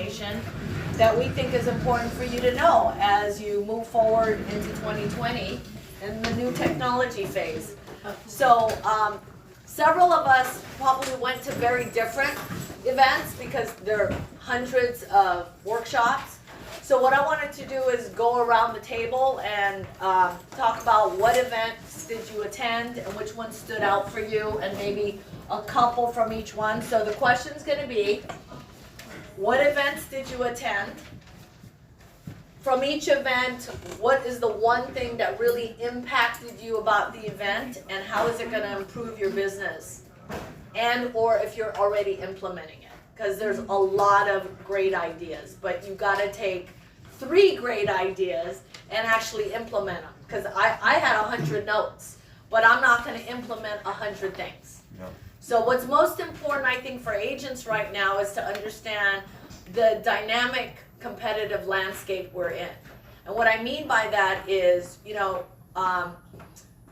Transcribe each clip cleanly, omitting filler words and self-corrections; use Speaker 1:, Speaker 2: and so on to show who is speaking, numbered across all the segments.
Speaker 1: information that we think is important for you to know as you move forward into 2020 and the new technology phase. So several of us probably went to very different events because there are hundreds of workshops. So what I wanted to do is go around the table and talk about what events did you attend and which ones stood out for you, and maybe a couple from each one. So the question's going to be, what events did you attend? From each event, what is the one thing that really impacted you about the event, and how is it going to improve your business? And or if you're already implementing it. Because there's a lot of great ideas, but you got to take 3 great ideas and actually implement them. Because I had 100 notes, but I'm not going to implement 100 things. No. So what's most important, I think, for agents right now is to understand the dynamic competitive landscape we're in. And what I mean by that is, you know,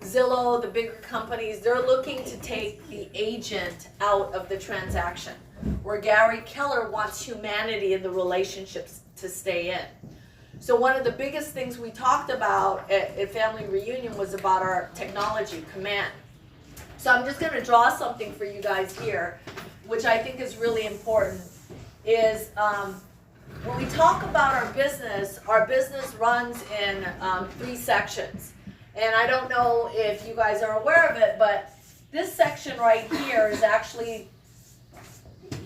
Speaker 1: Zillow, the bigger companies, they're looking to take the agent out of the transaction, where Gary Keller wants humanity in the relationships to stay in. So one of the biggest things we talked about at Family Reunion was about our technology, Command. So I'm just going to draw something for you guys here, which I think is really important, is when we talk about our business runs in 3 sections. And I don't know if you guys are aware of it, but this section right here is actually,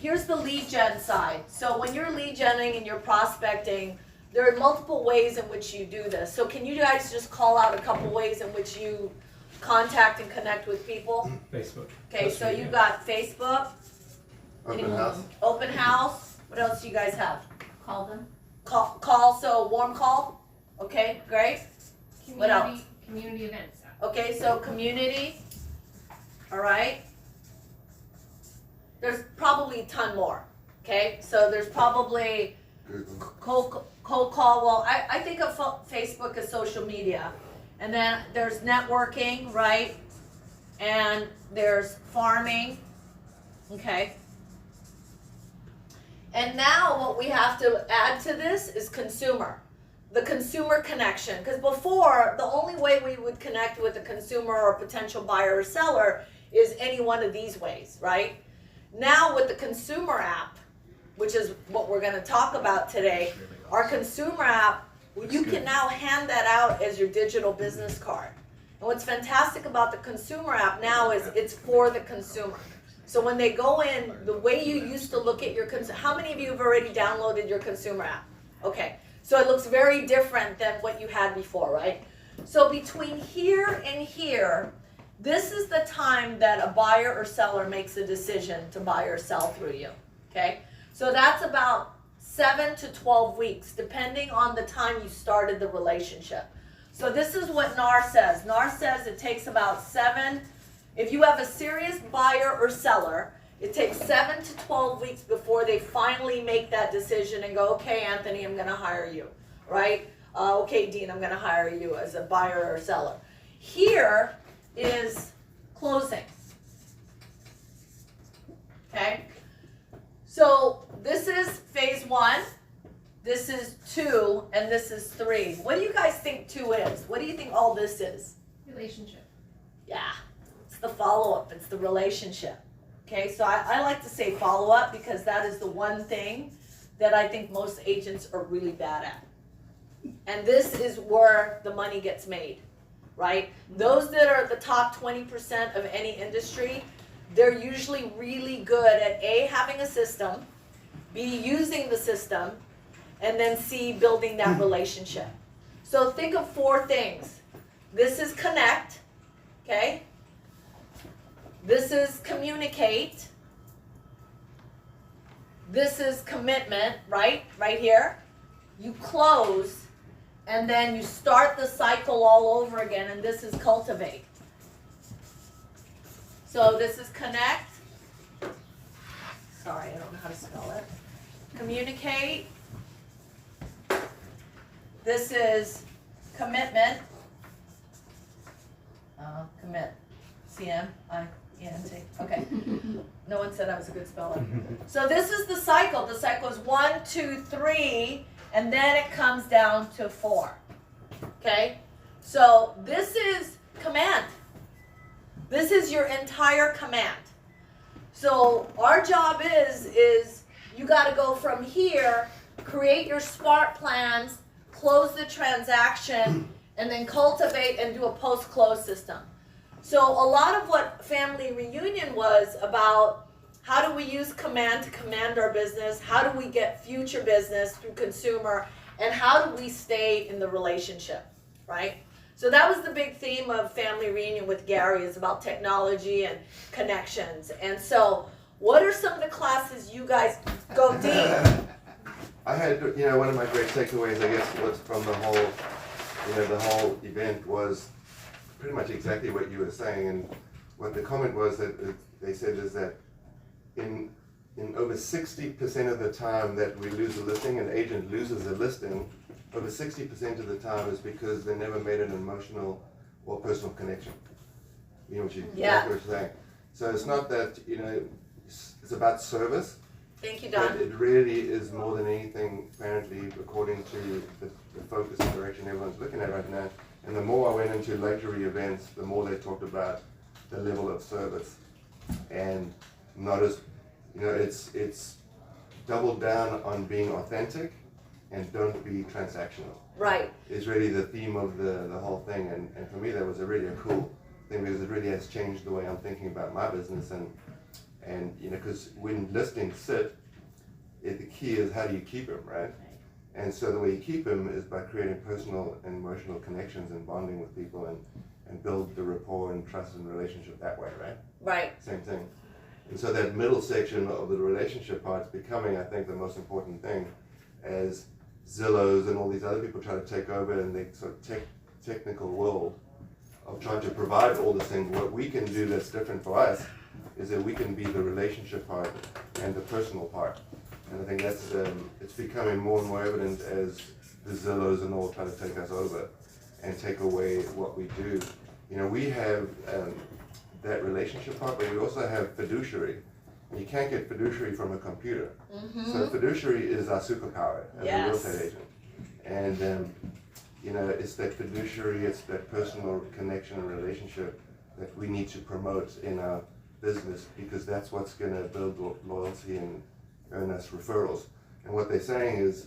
Speaker 1: here's the lead gen side. So when you're lead genning and you're prospecting, there are multiple ways in which you do this. So can you guys just call out a couple ways in which you contact and connect with people?
Speaker 2: Facebook.
Speaker 1: Okay, so you've got Facebook.
Speaker 3: Open house.
Speaker 1: Open house. What else do you guys have?
Speaker 4: Call them.
Speaker 1: Call, so warm call. Okay, great. What else?
Speaker 4: Community events.
Speaker 1: Okay, so community. All right. There's probably a ton more. Okay, so there's probably cold call. Well, I think of Facebook as social media. And then there's networking, right? And there's farming. Okay. And now what we have to add to this is consumer. The consumer connection. Because before, the only way we would connect with a consumer or a potential buyer or seller is any one of these ways, right? Now with the consumer app, which is what we're going to talk about today, our consumer app, you can now hand that out as your digital business card. And what's fantastic about the consumer app now is it's for the consumer. So when they go in, the way you used to look at your consumer, how many of you have already downloaded your consumer app? Okay, so it looks very different than what you had before, right? So between here and here, this is the time that a buyer or seller makes a decision to buy or sell through you, okay? So that's about 7 to 12 weeks, depending on the time you started the relationship. So this is what NAR says. NAR says it takes about 7, if you have a serious buyer or seller, it takes 7 to 12 weeks before they finally make that decision and go, okay, Anthony, I'm going to hire you, right? Okay, Dean, I'm going to hire you as a buyer or seller. Here is closing, okay? So this is phase 1, this is 2, and this is 3. What do you guys think 2 is? What do you think all this is?
Speaker 4: Relationship.
Speaker 1: Yeah, it's the follow-up, it's the relationship. Okay, so I like to say follow-up because that is the one thing that I think most agents are really bad at. And this is where the money gets made, right? Those that are the top 20% of any industry, they're usually really good at A, having a system, B, using the system, and then C, building that relationship. So think of 4 things. This is connect, okay? This is communicate. This is commitment, right? Right here. You close, and then you start the cycle all over again, and this is cultivate. So this is connect. Sorry, I don't know how to spell it. Communicate. This is commitment. Commit. C-M-I-E-N-T. Okay. No one said I was a good speller. So this is the cycle. The cycle is 1, 2, 3, and then it comes down to 4. Okay? So this is command. This is your entire command. So our job is you got to go from here, create your smart plans, close the transaction, and then cultivate and do a post-close system. So a lot of what Family Reunion was about, how do we use command to command our business? How do we get future business through consumer? And how do we stay in the relationship, right? So that was the big theme of Family Reunion with Gary, is about technology and connections. And so what are some of the classes you guys go deep?
Speaker 3: I had, one of my great takeaways, I guess, was from the whole event was pretty much exactly what you were saying. And what the comment was that they said is that in over 60% of the time that we lose a listing, an agent loses a listing, over 60% of the time is because they never made an emotional or personal connection. You know what you're saying. So it's not that, it's about service.
Speaker 1: Thank you, Don.
Speaker 3: But it really is more than anything, apparently, according to the focus and direction everyone's looking at right now. And the more I went into luxury events, the more they talked about the level of service. And not as, it's doubled down on being authentic and don't be transactional.
Speaker 1: Right.
Speaker 3: Is really the theme of the whole thing. And for me, that was a cool thing, because it really has changed the way I'm thinking about my business. And because when listings sit, the key is how do you keep them, right? And so the way you keep them is by creating personal and emotional connections and bonding with people and build the rapport and trust and relationship that way, right?
Speaker 1: Right.
Speaker 3: Same thing. And so that middle section of the relationship part is becoming, I think, the most important thing, as Zillows and all these other people try to take over in the sort of technical world of trying to provide all these things. What we can do that's different for us is that we can be the relationship part and the personal part. And I think that's it's becoming more and more evident as the Zillows and all try to take us over and take away what we do. We have that relationship part, but we also have fiduciary. And you can't get fiduciary from a computer. Mm-hmm. So fiduciary is our superpower as a real estate agent. And it's that fiduciary, it's that personal connection and relationship that we need to promote in our business, because that's what's going to build loyalty and earn us referrals. And what they're saying is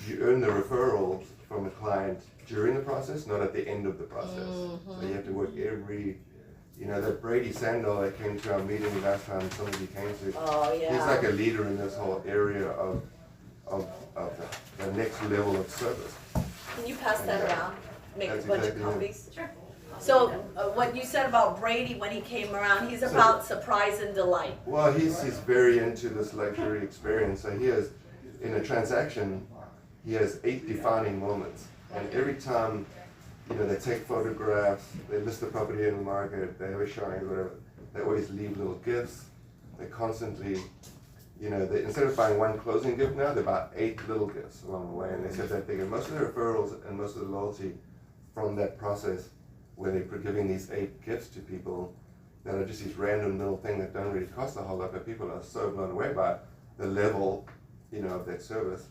Speaker 3: you earn the referrals from a client during the process, not at the end of the process. Mm-hmm. So you have to work that Brady Sandal that came to our meeting last time, some of you came to, he's like a leader in this whole area of the next level of service.
Speaker 1: Can you pass that around? Make a bunch of copies?
Speaker 4: Sure.
Speaker 1: So what you said about Brady when he came around, he's about surprise and delight.
Speaker 3: Well, he's very into this luxury experience. So he has, in a transaction, he has 8 defining moments. And every time, they take photographs, they list the property in the market, they have a showing, whatever, they always leave little gifts. They constantly, instead of buying one closing gift now, they buy 8 little gifts along the way. And they said that they get most of the referrals and most of the loyalty from that process, where they're giving these 8 gifts to people that are just these random little things that don't really cost a whole lot, but people are so blown away by the level, of that service,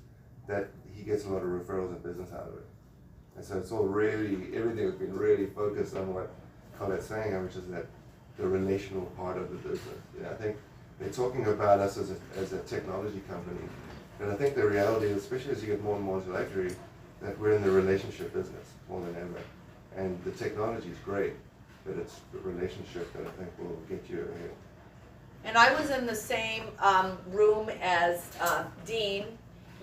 Speaker 3: that he gets a lot of referrals and business out of it. And so it's all really, everything has been really focused on what Colette's saying, which is that the relational part of the business. I think they're talking about us as a technology company, but I think the reality is, especially as you get more and more into luxury, that we're in the relationship business more than ever. And the technology is great, but it's the relationship that I think will get you ahead.
Speaker 1: And I was in the same room as Dean.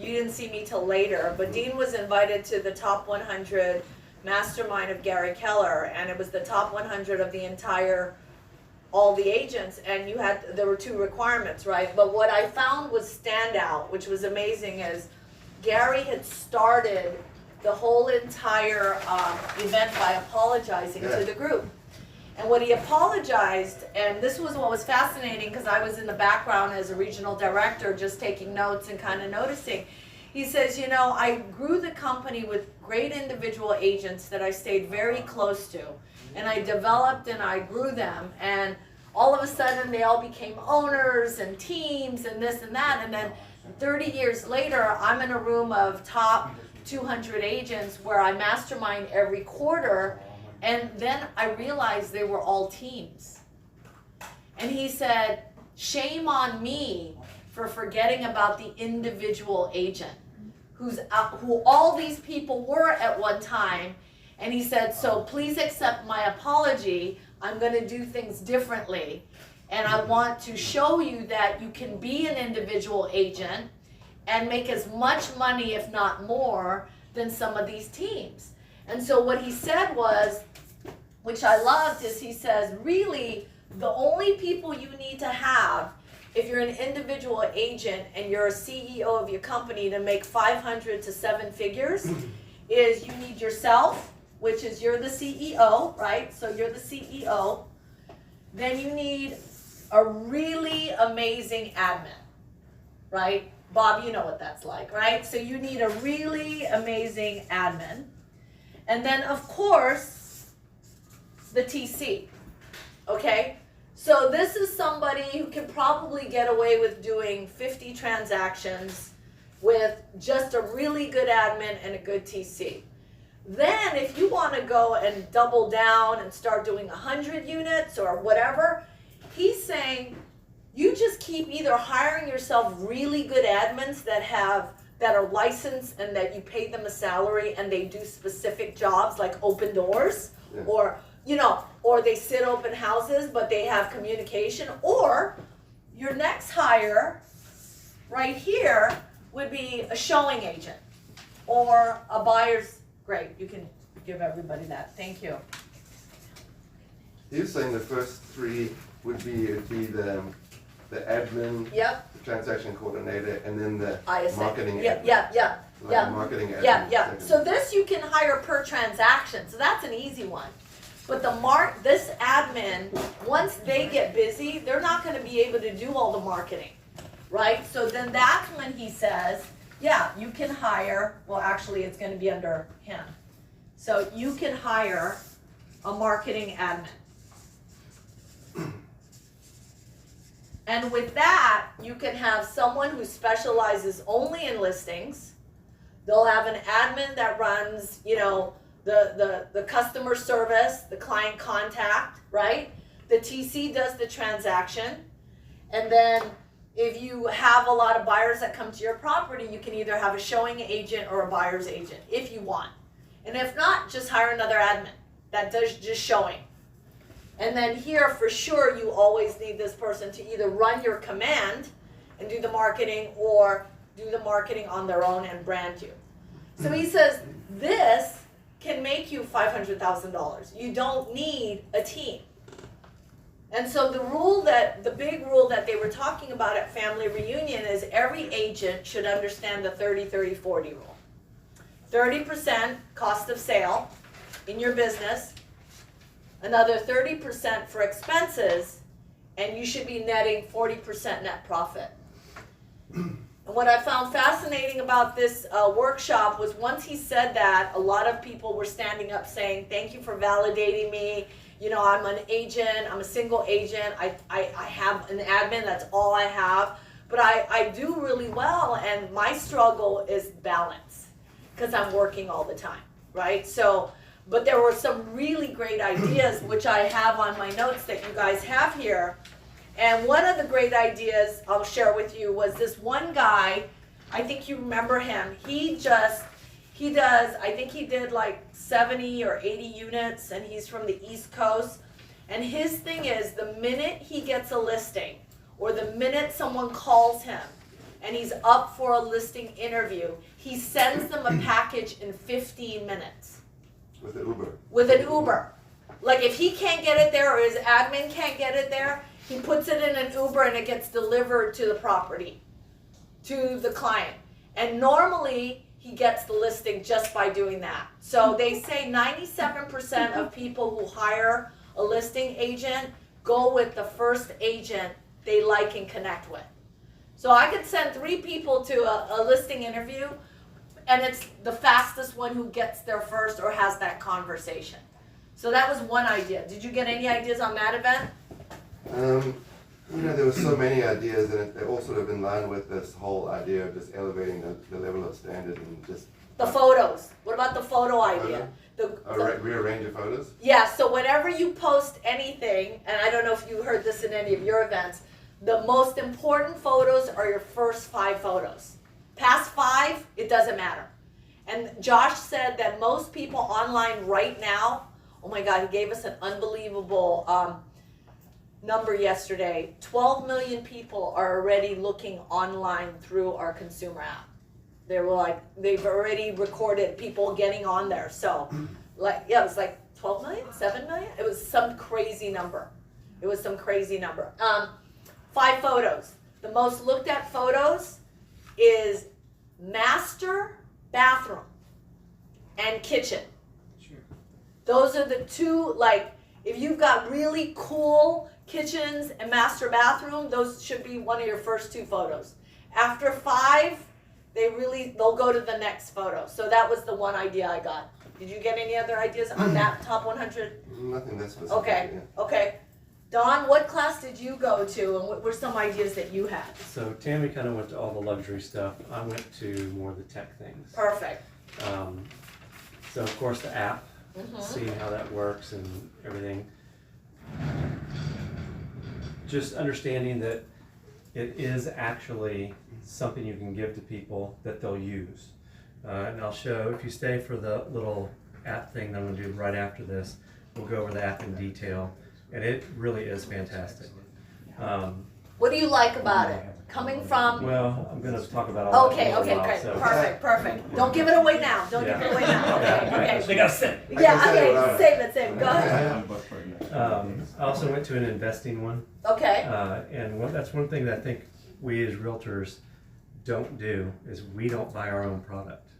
Speaker 1: You didn't see me till later, but Dean was invited to the top 100 mastermind of Gary Keller, and it was the top 100 of the entire, all the agents, and there were 2 requirements, right? But what I found was standout, which was amazing, is Gary had started the whole entire event by apologizing to the group. And what he apologized, and this was what was fascinating, because I was in the background as a regional director just taking notes and kind of noticing. He says, I grew the company with great individual agents that I stayed very close to. And I developed and I grew them. And all of a sudden they all became owners and teams and this and that. And then 30 years later, I'm in a room of top 200 agents where I mastermind every quarter. And then I realized they were all teams. And he said, shame on me for forgetting about the individual agent who all these people were at one time. And he said, so please accept my apology. I'm going to do things differently. And I want to show you that you can be an individual agent and make as much money, if not more, than some of these teams. And so what he said was, which I loved, is he says, really, the only people you need to have if you're an individual agent and you're a CEO of your company to make 500 to 7 figures is you need yourself, which is you're the CEO, right? So you're the CEO. Then you need a really amazing admin, right? Bob, you know what that's like, right? So you need a really amazing admin. And then, of course, the TC, okay? So this is somebody who can probably get away with doing 50 transactions with just a really good admin and a good TC. Then if you want to go and double down and start doing 100 units or whatever, he's saying you just keep either hiring yourself really good admins that are licensed and that you pay them a salary and they do specific jobs like open doors,
Speaker 3: Yeah.
Speaker 1: or they sit open houses but they have communication, or your next hire right here would be a showing agent or a buyer's. Great, you can give everybody that. Thank you.
Speaker 3: He was saying the first three would be the admin,
Speaker 1: Yep.
Speaker 3: the transaction coordinator, and then the
Speaker 1: ISA.
Speaker 3: marketing
Speaker 1: Yep,
Speaker 3: admin.
Speaker 1: yep, yep.
Speaker 3: Like
Speaker 1: Yeah.
Speaker 3: a marketing admin.
Speaker 1: Yeah.
Speaker 3: second.
Speaker 1: So this you can hire per transaction. So that's an easy one. But this admin, once they get busy, they're not going to be able to do all the marketing, right? So then that's when he says, yeah, you can hire, well, actually it's going to be under him. So you can hire a marketing admin. And with that, you can have someone who specializes only in listings. They'll have an admin that runs, the customer service, the client contact, right? The TC does the transaction. And then if you have a lot of buyers that come to your property, you can either have a showing agent or a buyer's agent if you want. And if not, just hire another admin that does just showing. And then here, for sure, you always need this person to either run your command and do the marketing or do the marketing on their own and brand you. So he says, this can make you $500,000. You don't need a team. And so the big rule that they were talking about at Family Reunion is every agent should understand the 30-30-40 rule. 30% cost of sale in your business, another 30% for expenses, and you should be netting 40% net profit. And what I found fascinating about this workshop was once he said that, a lot of people were standing up saying, thank you for validating me. I'm an agent, I'm a single agent, I have an admin, that's all I have. But I do really well, and my struggle is balance, because I'm working all the time, right? So, but there were some really great ideas, which I have on my notes that you guys have here. And one of the great ideas I'll share with you was this one guy, I think you remember him, I think he did like 70 or 80 units, and he's from the East Coast. And his thing is, the minute he gets a listing, or the minute someone calls him, and he's up for a listing interview, he sends them a package in 15 minutes.
Speaker 3: With the Uber.
Speaker 1: With an Uber. Like if he can't get it there, or his admin can't get it there, he puts it in an Uber and it gets delivered to the property, to the client. And normally, he gets the listing just by doing that. So they say 97% of people who hire a listing agent go with the first agent they like and connect with. So I could send 3 people to a listing interview, and it's the fastest one who gets there first or has that conversation. So that was one idea. Did you get any ideas on that event?
Speaker 3: There were so many ideas, and they're all sort of in line with this whole idea of just elevating the level of standard and just
Speaker 1: The photos. What about the photo idea?
Speaker 3: rearrange your photos.
Speaker 1: Yeah, so whenever you post anything, and I don't know if you heard this in any of your events, the most important photos are your first 5 photos. Past 5, it doesn't matter. And Josh said that most people online right now, oh my God, he gave us an unbelievable number yesterday. 12 million people are already looking online through our consumer app. They were like, they've already recorded people getting on there. So, it was like 12 million, 7 million? It was some crazy number. 5 photos. The most looked at photos is master bathroom and kitchen.
Speaker 2: Sure.
Speaker 1: Those are the 2, if you've got really cool kitchens and master bathroom, those should be one of your first 2 photos. After 5, they'll go to the next photo. So that was the one idea I got. Did you get any other ideas on that top 100?
Speaker 3: Nothing that specific.
Speaker 1: Okay. Don, what class did you go to, and what were some ideas that you had?
Speaker 5: So Tammy kind of went to all the luxury stuff. I went to more of the tech things.
Speaker 1: Perfect.
Speaker 5: So of course the app,
Speaker 1: Mhm.
Speaker 5: seeing how that works and everything. Just understanding that it is actually something you can give to people that they'll use. And I'll show, if you stay for the little app thing that I'm gonna do right after this, we'll go over the app in detail. And it really is fantastic.
Speaker 1: What do you like about it? Coming from?
Speaker 5: Well, I'm gonna talk about all that
Speaker 1: Okay,
Speaker 5: in a little while,
Speaker 1: great.
Speaker 5: so-
Speaker 1: Perfect. Don't give it away now. Give it away now. Okay.
Speaker 5: They gotta sit.
Speaker 1: Yeah,
Speaker 3: I can say
Speaker 1: okay,
Speaker 3: what I-
Speaker 1: save it. Go ahead.
Speaker 5: I also went to an investing one,
Speaker 1: Okay.
Speaker 5: and that's one thing that I think we as realtors don't do, is we don't buy our own product.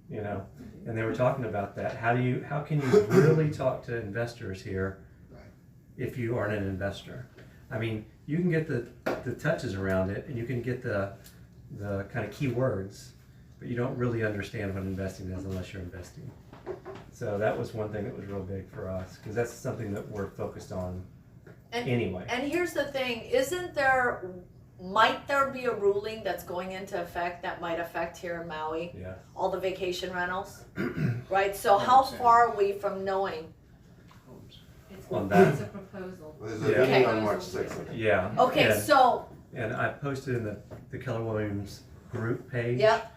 Speaker 5: You know, and they were talking about that. How can you really talk to investors here if you aren't an investor? I mean, you can get the touches around it, and you can get the kind of key words, but you don't really understand what investing is unless you're investing. So that was one thing that was real big for us, because that's something that we're focused on anyway.
Speaker 1: And here's the thing, might there be a ruling that's going into effect that might affect here in Maui,
Speaker 5: Yeah.
Speaker 1: all the vacation rentals? Right, so how far are we from knowing?
Speaker 5: On that.
Speaker 4: It's a proposal.
Speaker 3: There's
Speaker 5: Yeah.
Speaker 3: a meeting on
Speaker 4: Okay.
Speaker 3: March 6th.
Speaker 5: Yeah.
Speaker 1: Okay,
Speaker 5: and,
Speaker 1: so,
Speaker 5: and I posted in the Keller Williams group page
Speaker 1: yep,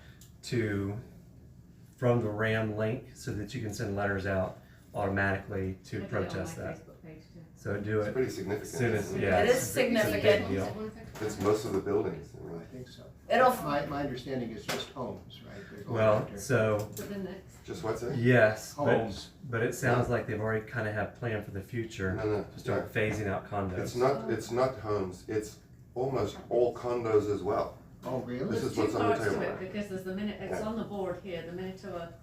Speaker 5: from the RAM link, so that you can send letters out automatically to
Speaker 4: I did it on
Speaker 5: protest
Speaker 4: my
Speaker 5: that.
Speaker 4: Facebook page too.
Speaker 5: So do
Speaker 3: It's
Speaker 5: it
Speaker 3: pretty significant.
Speaker 5: soon as,
Speaker 3: isn't
Speaker 5: yeah.
Speaker 1: It is
Speaker 5: it's a big
Speaker 1: significant.
Speaker 5: deal.
Speaker 3: It's most of the buildings. I mean,
Speaker 2: I think so.
Speaker 1: it'll,
Speaker 2: My understanding is just homes, right? They're going
Speaker 5: Well,
Speaker 2: after
Speaker 5: so,
Speaker 4: But then next,
Speaker 3: just what's it?
Speaker 5: yes,
Speaker 2: homes.
Speaker 5: but it sounds like they've already kind of have planned for the future
Speaker 3: No.
Speaker 5: to start phasing out condos.
Speaker 3: It's not homes. It's almost all condos as well.
Speaker 2: Oh, really?
Speaker 3: This
Speaker 4: there's
Speaker 3: is
Speaker 4: 2
Speaker 3: what's on the
Speaker 4: parts to
Speaker 3: table.
Speaker 4: it, because there's it's
Speaker 3: Yeah.
Speaker 4: on the board here, the Manitoba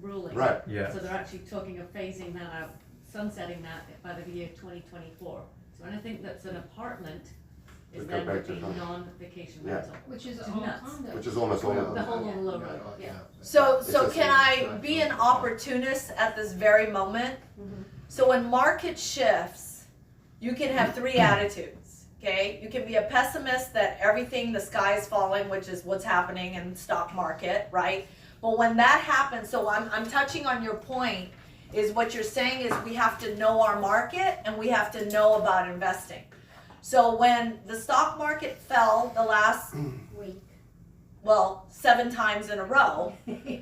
Speaker 4: ruling.
Speaker 3: Right.
Speaker 5: Yeah.
Speaker 4: So they're actually talking of phasing that out, sunsetting that by the year 2024. So anything that's an apartment is
Speaker 3: Would go
Speaker 4: then
Speaker 3: back
Speaker 4: would
Speaker 3: to
Speaker 4: be
Speaker 3: home.
Speaker 4: non-vacation
Speaker 3: Yeah.
Speaker 4: rental.
Speaker 6: Which is
Speaker 4: Which is
Speaker 6: all
Speaker 4: nuts.
Speaker 6: condos.
Speaker 3: Which is almost all of
Speaker 4: The
Speaker 3: them.
Speaker 4: whole little low
Speaker 2: Not
Speaker 4: road,
Speaker 2: all-
Speaker 4: yeah.
Speaker 1: so
Speaker 3: It's
Speaker 1: can
Speaker 3: just-
Speaker 1: I be an opportunist at this very moment?
Speaker 4: Mhm.
Speaker 1: So when market shifts, you can have 3 attitudes, okay? You can be a pessimist that everything, the sky is falling, which is what's happening in the stock market, right? But when that happens, so I'm touching on your point, is what you're saying is we have to know our market and we have to know about investing. So when the stock market fell the last,
Speaker 6: Week.
Speaker 1: 7 times in a row,
Speaker 6: Yeah.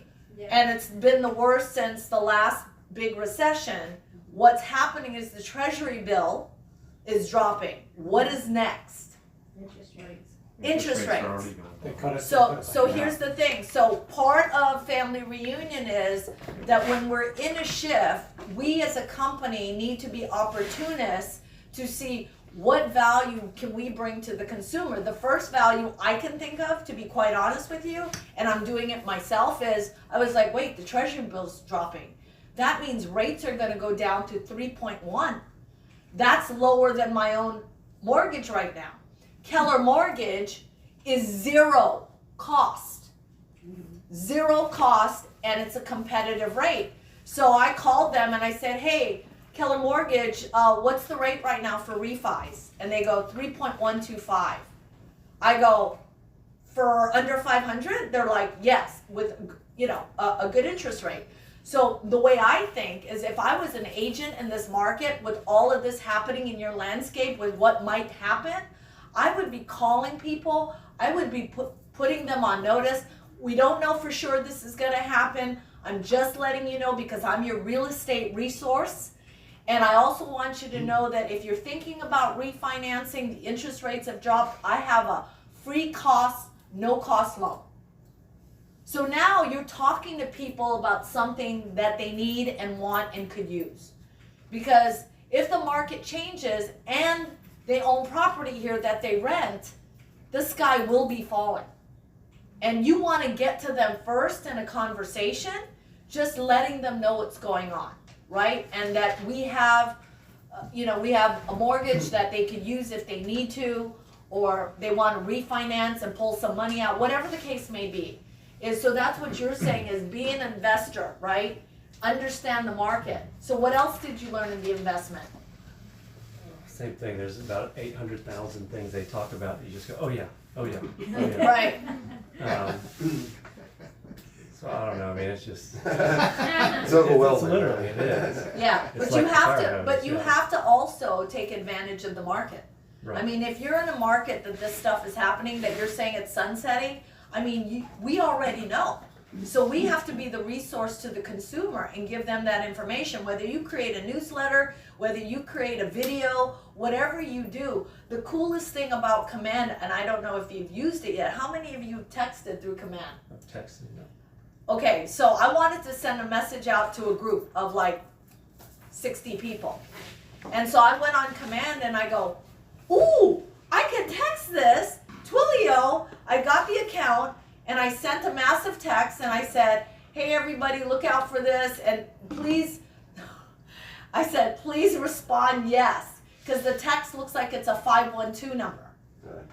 Speaker 1: and it's been the worst since the last big recession, what's happening is the treasury bill is dropping. What is next?
Speaker 6: Interest rates.
Speaker 1: Interest rates.
Speaker 7: They cut it.
Speaker 1: So here's the thing, so part of family reunion is that when we're in a shift, we as a company need to be opportunists to see what value can we bring to the consumer. The first value I can think of, to be quite honest with you, and I'm doing it myself, is I was like, wait, the treasury bill's dropping. That means rates are gonna go down to 3.1. That's lower than my own mortgage right now. Keller Mortgage is 0 cost. 0 cost, and it's a competitive rate. So I called them and I said, hey, Keller Mortgage, what's the rate right now for refis? And they go 3.125. I go, for under 500? They're like, yes, with, you know, a good interest rate. So the way I think is if I was an agent in this market with all of this happening in your landscape with what might happen, I would be calling people, I would be putting them on notice. We don't know for sure this is gonna happen. I'm just letting you know because I'm your real estate resource. And I also want you to know that if you're thinking about refinancing, the interest rates have dropped, I have a free cost, no cost loan. So now you're talking to people about something that they need and want and could use. Because if the market changes and they own property here that they rent, the sky will be falling. And you want to get to them first in a conversation, just letting them know what's going on, right? And that we have, we have a mortgage that they could use if they need to, or they want to refinance and pull some money out, whatever the case may be. So that's what you're saying is be an investor, right? Understand the market. So what else did you learn in the investment?
Speaker 5: Same thing, there's about 800,000 things they talk about, you just go, oh yeah, oh yeah, oh yeah.
Speaker 1: Right.
Speaker 5: So I don't know, I mean, it's just,
Speaker 3: It's overwhelming.
Speaker 5: It's literally, it is.
Speaker 1: Yeah,
Speaker 5: It's
Speaker 1: but
Speaker 5: like
Speaker 1: you
Speaker 5: the
Speaker 1: have
Speaker 5: fire
Speaker 1: to,
Speaker 5: hose,
Speaker 1: but you
Speaker 5: yeah.
Speaker 1: have to also take advantage of the market. I
Speaker 5: Right.
Speaker 1: mean, if you're in a market that this stuff is happening, that you're saying it's sunsetting, I mean, we already know. So we have to be the resource to the consumer and give them that information, whether you create a newsletter, whether you create a video, whatever you do. The coolest thing about Command, and I don't know if you've used it yet, how many of you have texted through Command?
Speaker 5: I'm texting them.
Speaker 1: Okay, so I wanted to send a message out to a group of like 60 people. And so I went on Command and I go, ooh, I can text this. Twilio, I got the account and I sent a massive text and I said, hey everybody, look out for this and please, I said, please respond yes. Because the text looks like it's a 512 number.
Speaker 3: Right.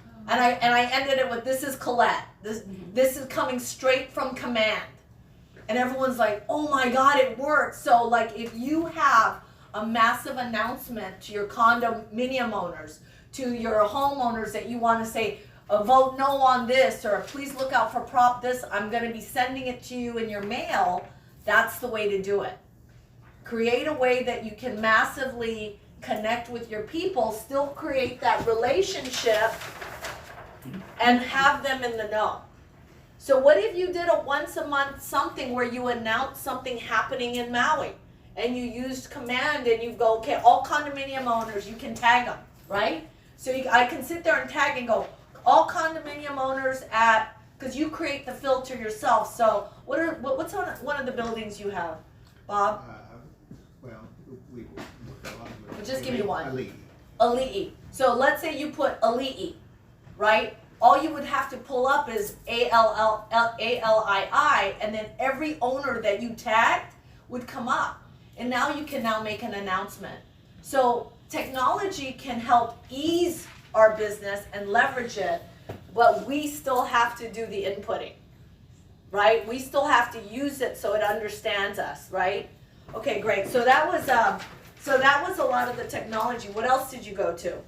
Speaker 1: And I ended it with, this is Colette. This is coming straight from Command. And everyone's like, oh my God, it works. So like if you have a massive announcement to your condominium owners, to your homeowners that you want to say, vote no on this, or please look out for prop this, I'm going to be sending it to you in your mail, that's the way to do it. Create a way that you can massively connect with your people, still create that relationship, and have them in the know. So what if you did a once a month something where you announce something happening in Maui, and you used Command and you go, okay, all condominium owners, you can tag them, right? So I can sit there and tag and go, all condominium owners at, because you create the filter yourself. So what's on one of the buildings you have, Bob?
Speaker 2: Well, we will look at a lot of it.
Speaker 1: Just give me one.
Speaker 2: Ali'i.
Speaker 1: Ali'i. So let's say you put Ali'i, right? All you would have to pull up is ALII, and then every owner that you tagged would come up. And now you can now make an announcement. So technology can help ease our business and leverage it, but we still have to do the inputting, right? We still have to use it so it understands us, right? Okay, great. So that was a lot of the technology. What else did you go to?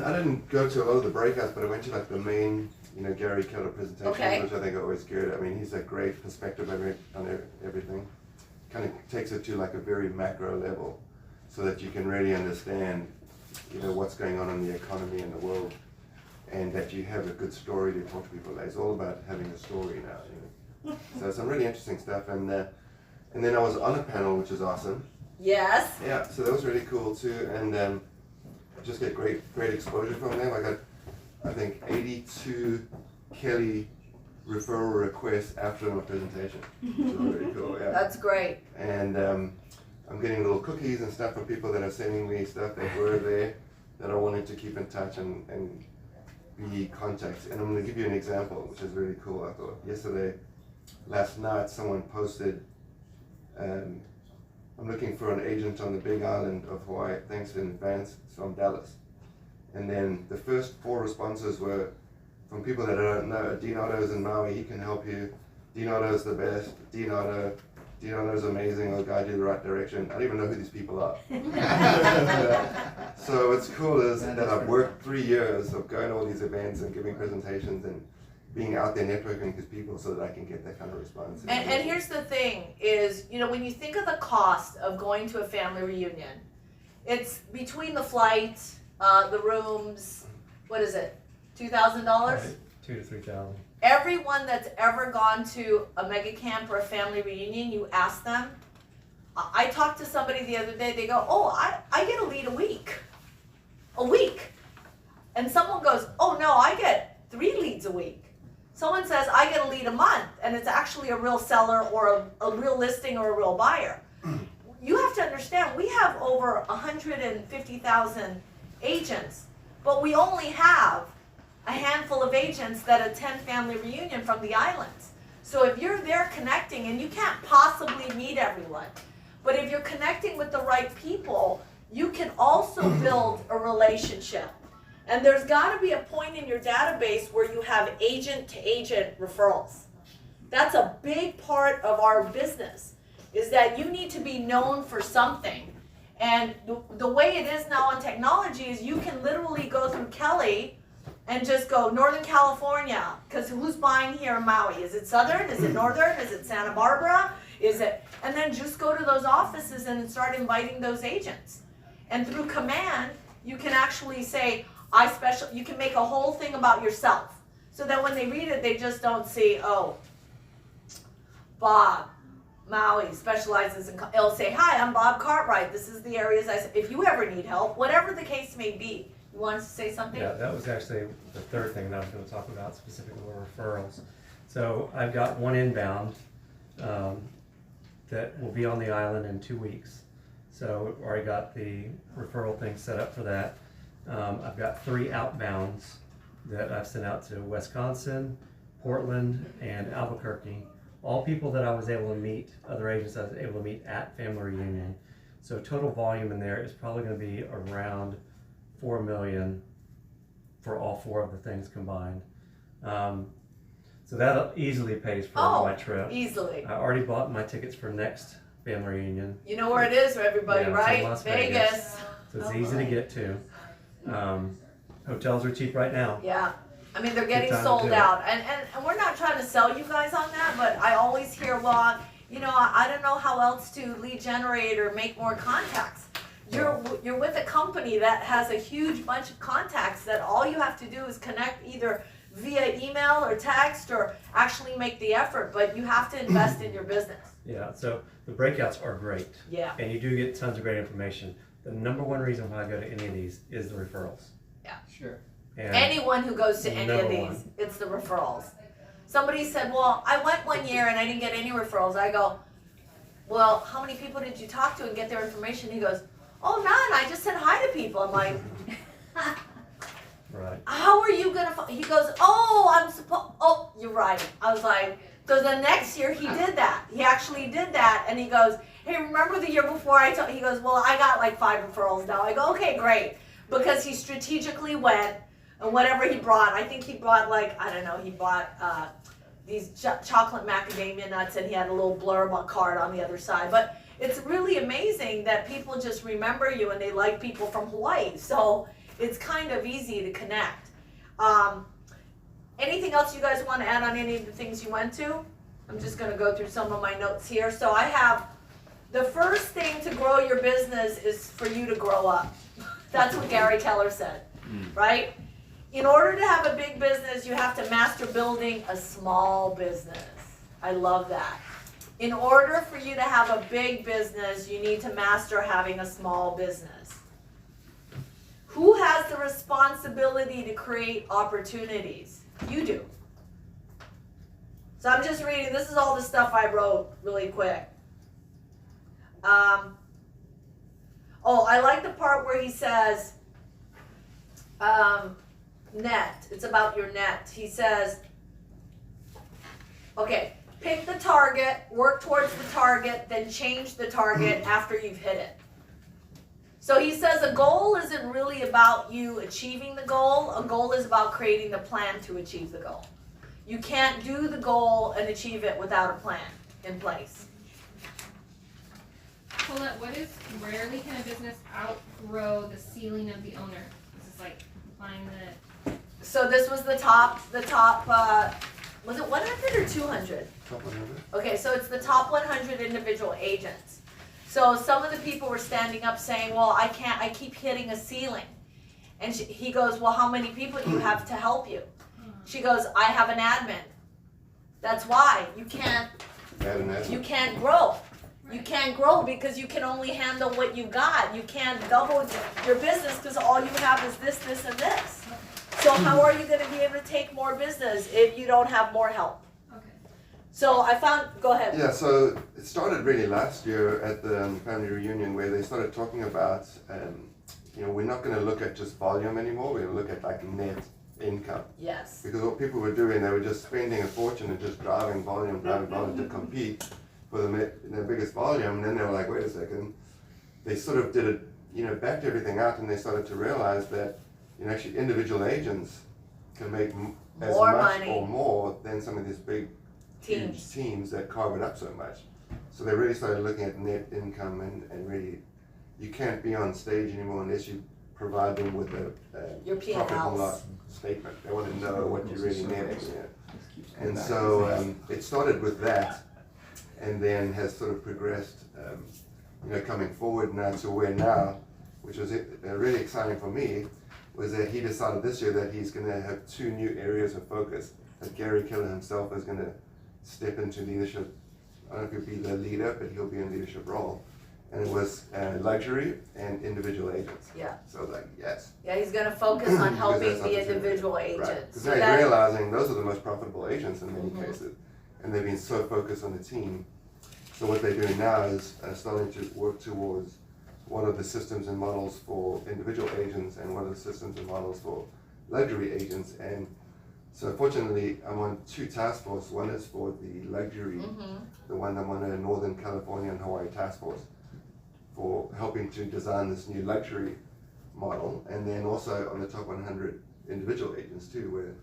Speaker 3: I didn't go to a lot of the breakouts, but I went to like the main, Gary Keller presentations,
Speaker 1: Okay.
Speaker 3: which I think are always good. I mean, he's a great perspective on everything. Kind of takes it to like a very macro level, so that you can really understand, what's going on in the economy and the world, and that you have a good story to talk to people. It's all about having a story now. So some really interesting stuff, and then I was on a panel, which is awesome.
Speaker 1: Yes.
Speaker 3: Yeah, so that was really cool too, and just get great exposure from them. I got, I think, 82 Kelly referral requests after my presentation, which was really cool. Yeah.
Speaker 1: That's great.
Speaker 3: And I'm getting little cookies and stuff from people that are sending me stuff that were there that I wanted to keep in touch and be contacts. And I'm going to give you an example, which is really cool. I thought last night, someone posted, I'm looking for an agent on the Big Island of Hawaii. Thanks in advance. It's from Dallas. And then the first 4 responses were from people that I don't know. Dean Otto's in Maui. He can help you. Dean Otto's the best. Dean Otto. Deanna's amazing, will guide you in the right direction. I don't even know who these people are. So what's cool is that I've worked 3 years of going to all these events and giving presentations and being out there networking with people so that I can get that kind of response.
Speaker 1: And here's the thing is, when you think of the cost of going to a family reunion, it's between the flights, the rooms, what is it, $2,000?
Speaker 5: Right, 2,000 to 3,000.
Speaker 1: Everyone that's ever gone to a mega camp or a family reunion, you ask them. I talked to somebody the other day, they go, oh, I get a lead a week. A week. And someone goes, oh no, I get 3 leads a week. Someone says, I get a lead a month, and it's actually a real seller or a real listing or a real buyer. You have to understand, we have over 150,000 agents, but we only have a handful of agents that attend family reunion from the islands. So if you're there connecting, and you can't possibly meet everyone, but if you're connecting with the right people, you can also build a relationship. And there's got to be a point in your database where you have agent-to-agent referrals. That's a big part of our business, is that you need to be known for something. And the way it is now on technology is you can literally go through Kelly and just go Northern California, because who's buying here in Maui? Is it Southern? Is it Northern? Is it Santa Barbara? Is it? And then just go to those offices and start inviting those agents. And through command, you can actually say, you can make a whole thing about yourself. So that when they read it, they just don't see, oh, Bob, Maui specializes in, it'll say, hi, I'm Bob Cartwright. This is the areas if you ever need help, whatever the case may be. You want to say something?
Speaker 5: Yeah, that was actually the third thing that I was going to talk about, specifically referrals. So I've got one inbound that will be on the island in 2 weeks. So I've already got the referral thing set up for that. I've got 3 outbounds that I've sent out to Wisconsin, Portland, and Albuquerque. All people that I was able to meet, other agents I was able to meet at family reunion. So total volume in there is probably going to be around 4 million for all 4 of the things combined. So that easily pays for my trip.
Speaker 1: Easily.
Speaker 5: I already bought my tickets for next family reunion.
Speaker 1: You know where it is for everybody,
Speaker 5: Yeah, it's in
Speaker 1: right?
Speaker 5: Las
Speaker 1: Vegas.
Speaker 5: Vegas. So it's easy to get to. Hotels are cheap right now.
Speaker 1: Yeah. I mean, they're getting
Speaker 5: Good time to
Speaker 1: sold
Speaker 5: do it.
Speaker 1: out. And we're not trying to sell you guys on that, but I always hear, well, I don't know how else to lead generate or make more contacts. You're with a company that has a huge bunch of contacts that all you have to do is connect either via email or text or actually make the effort, but you have to invest in your business.
Speaker 5: Yeah, so the breakouts are great.
Speaker 1: Yeah.
Speaker 5: And you do get tons of great information. The number one reason why I go to any of these is the referrals.
Speaker 2: Sure.
Speaker 5: And
Speaker 1: Anyone who goes to any of
Speaker 5: Number
Speaker 1: these,
Speaker 5: one.
Speaker 1: it's the referrals. Somebody said, well, I went 1 year and I didn't get any referrals. I go, well, how many people did you talk to and get their information? He goes, oh, none. I just said hi to people. I'm like,
Speaker 5: right.
Speaker 1: how are you going to, he goes, oh, you're right. I was like, so the next year he did that. He actually did that. And he goes, hey, remember the year before he goes, well, I got like 5 referrals now. I go, okay, great. Because he strategically went, and whatever he brought, I think he brought he bought these chocolate macadamia nuts, and he had a little blurb card on the other side. But it's really amazing that people just remember you, and they like people from Hawaii. So it's kind of easy to connect. Anything else you guys want to add on any of the things you went to? I'm just going to go through some of my notes here. So I have, the first thing to grow your business is for you to grow up. That's what Gary Keller said, right? In order to have a big business, you have to master building a small business. I love that. In order for you to have a big business, you need to master having a small business. Who has the responsibility to create opportunities? You do. So I'm just reading, this is all the stuff I wrote really quick. I like the part where he says, net. It's about your net. He says, okay, pick the target, work towards the target, then change the target after you've hit it. So he says a goal isn't really about you achieving the goal. A goal is about creating the plan to achieve the goal. You can't do the goal and achieve it without a plan in place.
Speaker 7: Colette, what is rarely can a business outgrow the ceiling of the owner? This is like applying the.
Speaker 1: So this was the top, was it 100 or 200?
Speaker 3: Top 100?
Speaker 1: Okay, so it's the top 100 individual agents. So some of the people were standing up saying, well, I keep hitting a ceiling. And he goes, well, how many people do you have to help you? She goes, I have an admin. That's why you can't grow. You can't grow because you can only handle what you got. You can't double your business because all you have is this, this, and this. So how are you gonna be able to take more business if you don't have more help?
Speaker 7: Okay.
Speaker 1: So I found, go ahead.
Speaker 3: Yeah, so it started really last year at the family reunion where they started talking about, we're not going to look at just volume anymore, we're going to look at like net income.
Speaker 1: Yes.
Speaker 3: Because what people were doing, they were just spending a fortune and just driving volume to compete for the biggest volume. And then they were like, wait a second, they sort of did it, backed everything out, and they started to realize that, actually individual agents can make as
Speaker 1: More
Speaker 3: much
Speaker 1: money.
Speaker 3: or more than some of these big huge teams that carve it up so much. So they really started looking at net income and really, you can't be on stage anymore unless you provide them with
Speaker 1: Your
Speaker 3: a
Speaker 1: P&Ls.
Speaker 3: profit and loss statement. They want to know what you're really netting. Yeah. And so it started with that, and then has sort of progressed, coming forward now to where now, which was really exciting for me, was that he decided this year that he's going to have 2 new areas of focus. That Gary Keller himself is going to step into leadership. I don't know if he'll be the leader, but he'll be in a leadership role. And it was luxury and individual agents.
Speaker 1: Yeah.
Speaker 3: So I was like, yes.
Speaker 1: Yeah, he's gonna focus on helping
Speaker 3: Because that's
Speaker 1: the
Speaker 3: opportunity.
Speaker 1: individual
Speaker 3: Right.
Speaker 1: agents.
Speaker 3: Because
Speaker 1: So
Speaker 3: they're
Speaker 1: that-
Speaker 3: realizing those are the most profitable agents in many
Speaker 1: Mhm.
Speaker 3: cases. And they've been so focused on the team. So what they're doing now is starting to work towards what are the systems and models for individual agents and what are the systems and models for luxury agents. And so fortunately, I'm on 2 task forces. One is for the luxury, the one I'm on a Northern California and Hawaii task force for helping to design this new luxury model. And then also on the top 100 individual agents too, where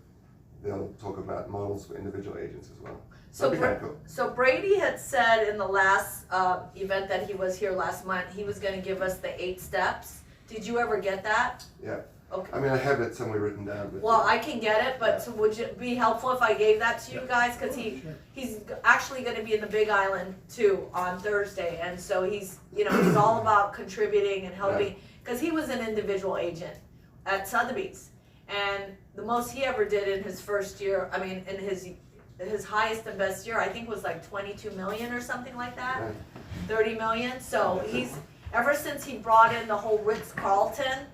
Speaker 3: they'll talk about models for individual agents as well.
Speaker 1: So,
Speaker 3: That'd be kinda cool.
Speaker 1: so Brady had said in the last event that he was here last month, he was gonna give us the 8 steps. Did you ever get that?
Speaker 3: Yeah.
Speaker 1: Okay.
Speaker 3: I mean, I have it somewhere written down. But
Speaker 1: Well, I can get it, but so would it be helpful if I gave that to you guys? Cause he's actually gonna be in the Big Island too on Thursday, and so he's all about contributing and helping, cause he was an individual agent at Sotheby's. And the most he ever did in his first year, in his highest and best year, I think was like 22 million or something like that,
Speaker 3: Right.
Speaker 1: 30 million. So he's, ever since he brought in the whole Ritz-Carlton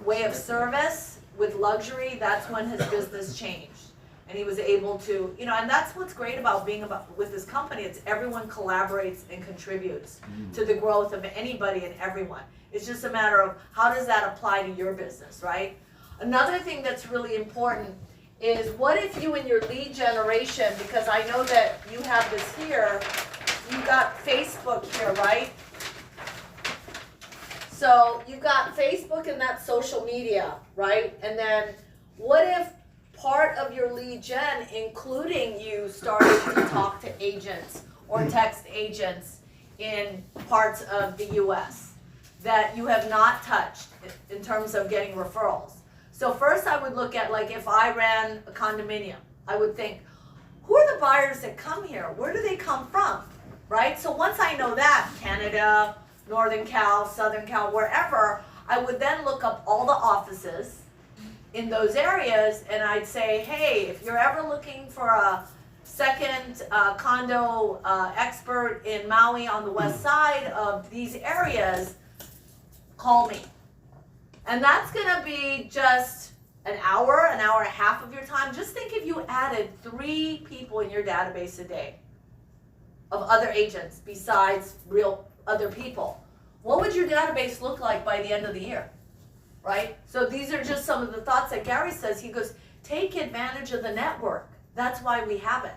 Speaker 1: way of service with luxury, that's when his business changed. And he was able to, and that's what's great about being with this company. It's everyone collaborates and contributes to the growth of anybody and everyone. It's just a matter of how does that apply to your business, right? Another thing that's really important is what if you in your lead generation, because I know that you have this here, you got Facebook here, right? So you've got Facebook and that social media, right? And then what if part of your lead gen, including you starting to talk to agents or text agents in parts of the US that you have not touched in terms of getting referrals? So first I would look at, like, if I ran a condominium, I would think, who are the buyers that come here? Where do they come from, right? So once I know that, Canada, Northern Cal, Southern Cal, wherever, I would then look up all the offices in those areas, and I'd say, hey, if you're ever looking for a second condo expert in Maui on the west side of these areas, call me. And that's gonna be just an hour and a half of your time. Just think if you added 3 people in your database a day of other agents besides real other people. What would your database look like by the end of the year, right? So these are just some of the thoughts that Gary says. He goes, take advantage of the network. That's why we have it.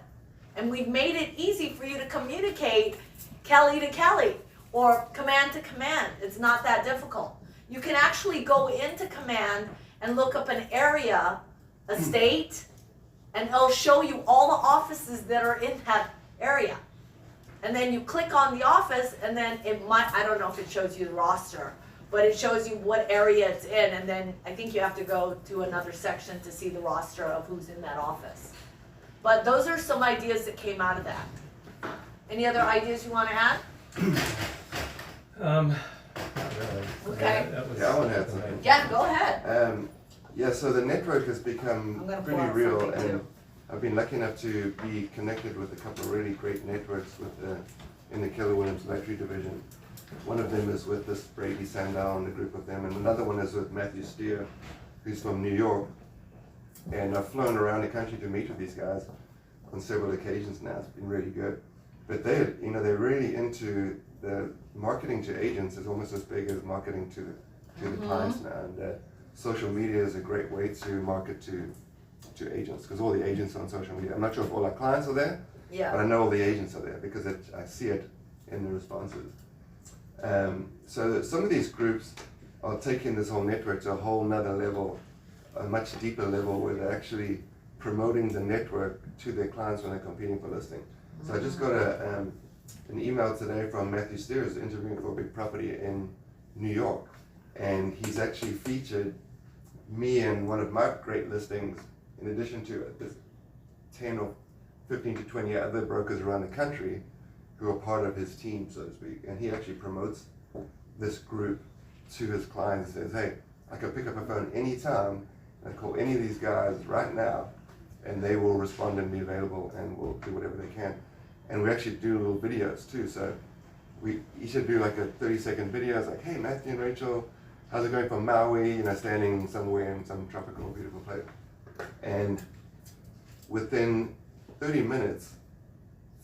Speaker 1: And we've made it easy for you to communicate Kelly to Kelly or command to command. It's not that difficult. You can actually go into command and look up an area, a state, and it'll show you all the offices that are in that area. And then you click on the office, and then it might, I don't know if it shows you the roster, but it shows you what area it's in, and then I think you have to go to another section to see the roster of who's in that office. But those are some ideas that came out of that. Any other ideas you want to add?
Speaker 5: Not really.
Speaker 1: Okay.
Speaker 5: That was-
Speaker 3: Yeah, I wanna add something.
Speaker 1: Yeah, go ahead.
Speaker 3: Yeah, so the network has become
Speaker 1: I'm gonna pull
Speaker 3: pretty
Speaker 1: out
Speaker 3: real,
Speaker 1: something
Speaker 3: and
Speaker 1: too.
Speaker 3: I've been lucky enough to be connected with a couple of really great networks in the Keller Williams Lottery division. One of them is with this Brady Sandow and a group of them, and another one is with Matthew Steer, who's from New York. And I've flown around the country to meet with these guys on several occasions now. It's been really good. But they're really into the marketing to agents is almost as big as marketing to the clients now. And social media is a great way to market to agents, because all the agents are on social media. I'm not sure if all our clients are there, but
Speaker 1: Yeah.
Speaker 3: I know all the agents are there because I see it in the responses. So some of these groups are taking this whole network to a whole nother level, a much deeper level, where they're actually promoting the network to their clients when they're competing for listing. So I just got an email today from Matthew Steer, who's interviewing for a big property in New York, and he's actually featured me and one of my great listings, in addition to 10 or 15 to 20 other brokers around the country who are part of his team, so to speak. And he actually promotes this group to his clients and says, hey, I can pick up a phone anytime and call any of these guys right now, and they will respond and be available and will do whatever they can. And we actually do little videos too. So we each do like a 30-second video. It's like, hey, Matthew and Rachel, how's it going from Maui? Standing somewhere in some tropical, beautiful place. And within 30 minutes,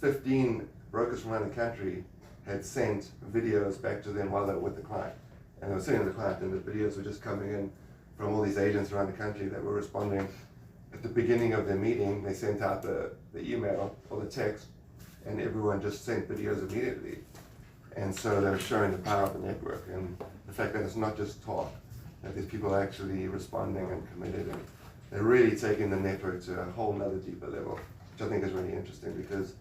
Speaker 3: 15 brokers from around the country had sent videos back to them while they were with the client. And they were sitting with the client, and the videos were just coming in from all these agents around the country that were responding. At the beginning of their meeting, they sent out the email or the text, and everyone just sent videos immediately. And so they're showing the power of the network and the fact that it's not just talk, that these people are actually responding and committed, and they're really taking the network to a whole nother deeper level, which I think is really interesting, because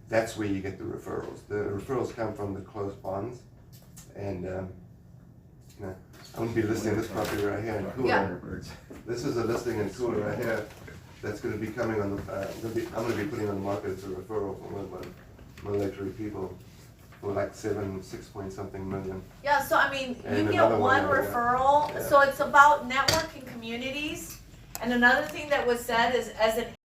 Speaker 3: that's where you get the referrals. The referrals come from the close bonds, and I'm going to be listing this property right here in Cooler.
Speaker 1: Yeah.
Speaker 3: This is a listing in Cooler right here that's going to be coming on the. I'm going to be putting on the market as a referral from one of my luxury people for like 6 point something million.
Speaker 1: Yeah, so I mean,
Speaker 3: And
Speaker 1: you get
Speaker 3: another
Speaker 1: one
Speaker 3: one,
Speaker 1: referral,
Speaker 3: yeah.
Speaker 1: so it's about networking communities. And another thing that was said is, as an